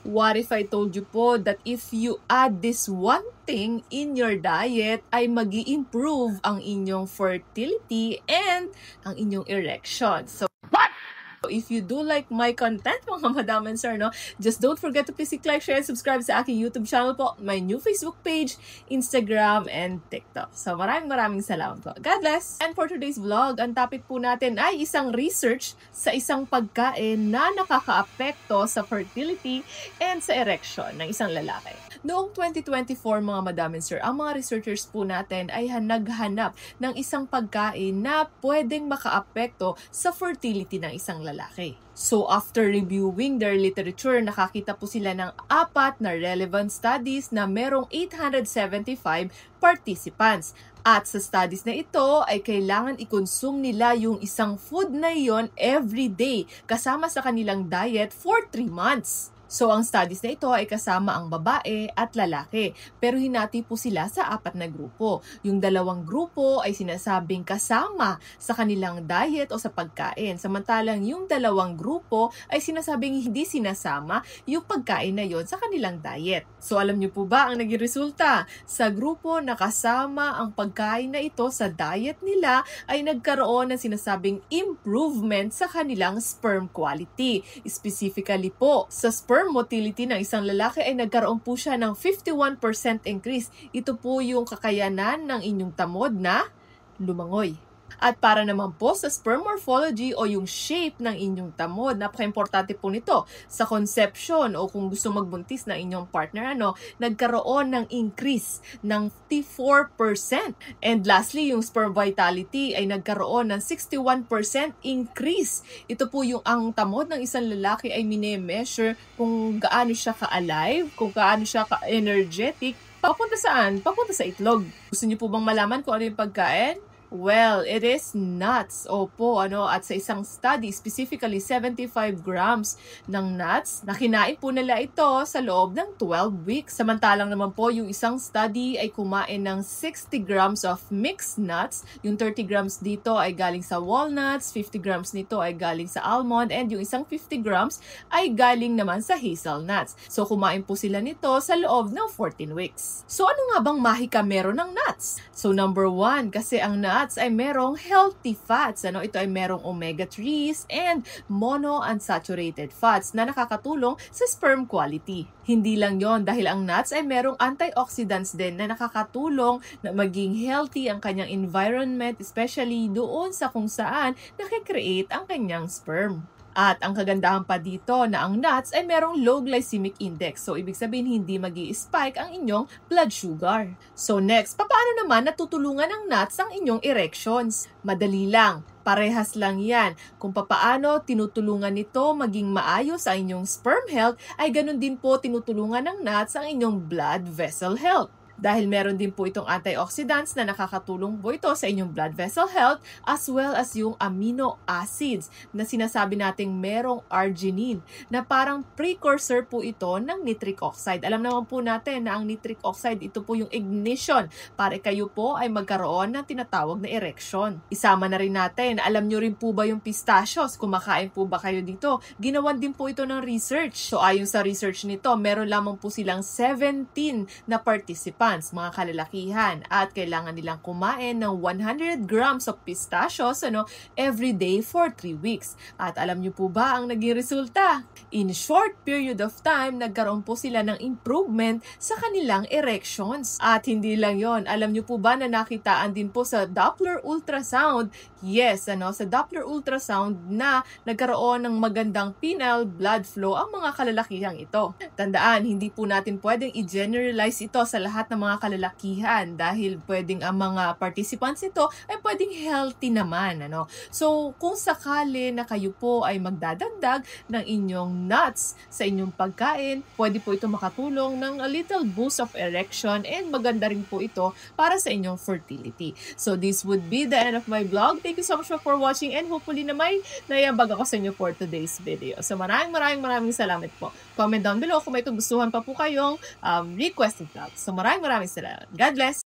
What if I told you po that if you add this one thing in your diet ay mag-i-improve ang inyong fertility and ang inyong erection. So if you do like my content, mga madam and sir, no, just don't forget to please click, share, and subscribe sa aking YouTube channel po, my new Facebook page, Instagram, and TikTok. So maraming salamat po. God bless! And for today's vlog, ang topic po natin ay isang research sa isang pagkain na nakakaapekto sa fertility and sa erection ng isang lalaki. Noong 2024, mga madam and sir, ang mga researchers po natin ay naghanap ng isang pagkain na pwedeng makaapekto sa fertility ng isang lalaki. So after reviewing their literature, nakakita po sila ng 4 na relevant studies na merong 875 participants. At sa studies na ito ay kailangan i-consume nila yung isang food na iyon every day kasama sa kanilang diet for 3 months. So, ang studies na ito ay kasama ang babae at lalaki. Pero hinati po sila sa 4 na grupo. Yung 2 grupo ay sinasabing kasama sa kanilang diet o sa pagkain. Samantalang yung 2 grupo ay sinasabing hindi sinasama yung pagkain na yon sa kanilang diet. So, alam niyo po ba ang naging resulta? Sa grupo na kasama ang pagkain na ito sa diet nila ay nagkaroon ng sinasabing improvement sa kanilang sperm quality. Specifically po, sa sperm motility ng isang lalaki ay nagkaroon po siya ng 51% increase. Ito po yung kakayanan ng inyong tamod na lumangoy. At para naman po sa sperm morphology o yung shape ng inyong tamod, napaka-importante po nito sa conception o kung gusto magbuntis ng inyong partner, nagkaroon ng increase ng 54%. And lastly, yung sperm vitality ay nagkaroon ng 61% increase. Ito po yung ang tamod ng isang lalaki ay mine-measure kung gaano siya ka-alive, kung gaano siya ka-energetic. Papunta saan? Papunta sa itlog. Gusto niyo po bang malaman kung ano yung pagkain? Well, it is nuts. Opo, at sa isang study, specifically 75 grams ng nuts, na kinain po nila ito sa loob ng 12 weeks. Samantalang naman po, yung isang study ay kumain ng 60 grams of mixed nuts. Yung 30 grams dito ay galing sa walnuts, 50 grams nito ay galing sa almond, and yung isang 50 grams ay galing naman sa hazelnuts. So, kumain po sila nito sa loob ng 14 weeks. So, ano nga bang mahika meron ng nuts? So, number 1, kasi ang nuts ay merong healthy fats. Ito ay merong omega-3s and monounsaturated fats na nakakatulong sa sperm quality. Hindi lang yon, dahil ang nuts ay merong antioxidants din na nakakatulong na maging healthy ang kanyang environment, especially doon sa kung saan nakikreate ang kanyang sperm. At ang kagandahan pa dito na ang nuts ay merong low glycemic index. So, ibig sabihin hindi magi-spike ang inyong blood sugar. So, next, paano naman natutulungan ng nuts ang inyong erections? Madali lang. Parehas lang yan. Kung papaano tinutulungan nito maging maayos ang inyong sperm health, ay ganun din po tinutulungan ng nuts ang inyong blood vessel health. Dahil meron din po itong antioxidants na nakakatulong po ito sa inyong blood vessel health as well as yung amino acids na sinasabi nating merong arginine na parang precursor po ito ng nitric oxide. Alam naman po natin na ang nitric oxide, ito po yung ignition para kayo po ay magkaroon ng tinatawag na erection. Isama na rin natin, alam nyo rin po ba yung pistachios? Kumakain po ba kayo dito? Ginawan din po ito ng research. So ayon sa research nito, meron lamang po silang 17 na participants, mga kalalakihan, at kailangan nilang kumain ng 100 grams of pistachios every day for 3 weeks. At alam niyo po ba ang naging resulta? In short period of time, nagkaroon po sila ng improvement sa kanilang erections. At hindi lang yon, alam niyo po ba na nakitaan din po sa Doppler ultrasound? Yes, sa Doppler ultrasound na nagkaroon ng magandang penile blood flow ang mga kalalakihang ito. Tandaan, hindi po natin pwedeng i-generalize ito sa lahat ng mga kalalakihan dahil pwedeng ang mga participants ito ay pwedeng healthy naman. So, kung sakali na kayo po ay magdadagdag ng inyong nuts sa inyong pagkain, pwede po ito makatulong ng a little boost of erection and maganda rin po ito para sa inyong fertility. So, this would be the end of my vlog. Thank you so much for watching and hopefully na may naiambag ako sa inyo for today's video. So, maraming salamat po. Comment down below kung may gustuhan pa po kayong requested vlog. So, maraming salamat. God bless!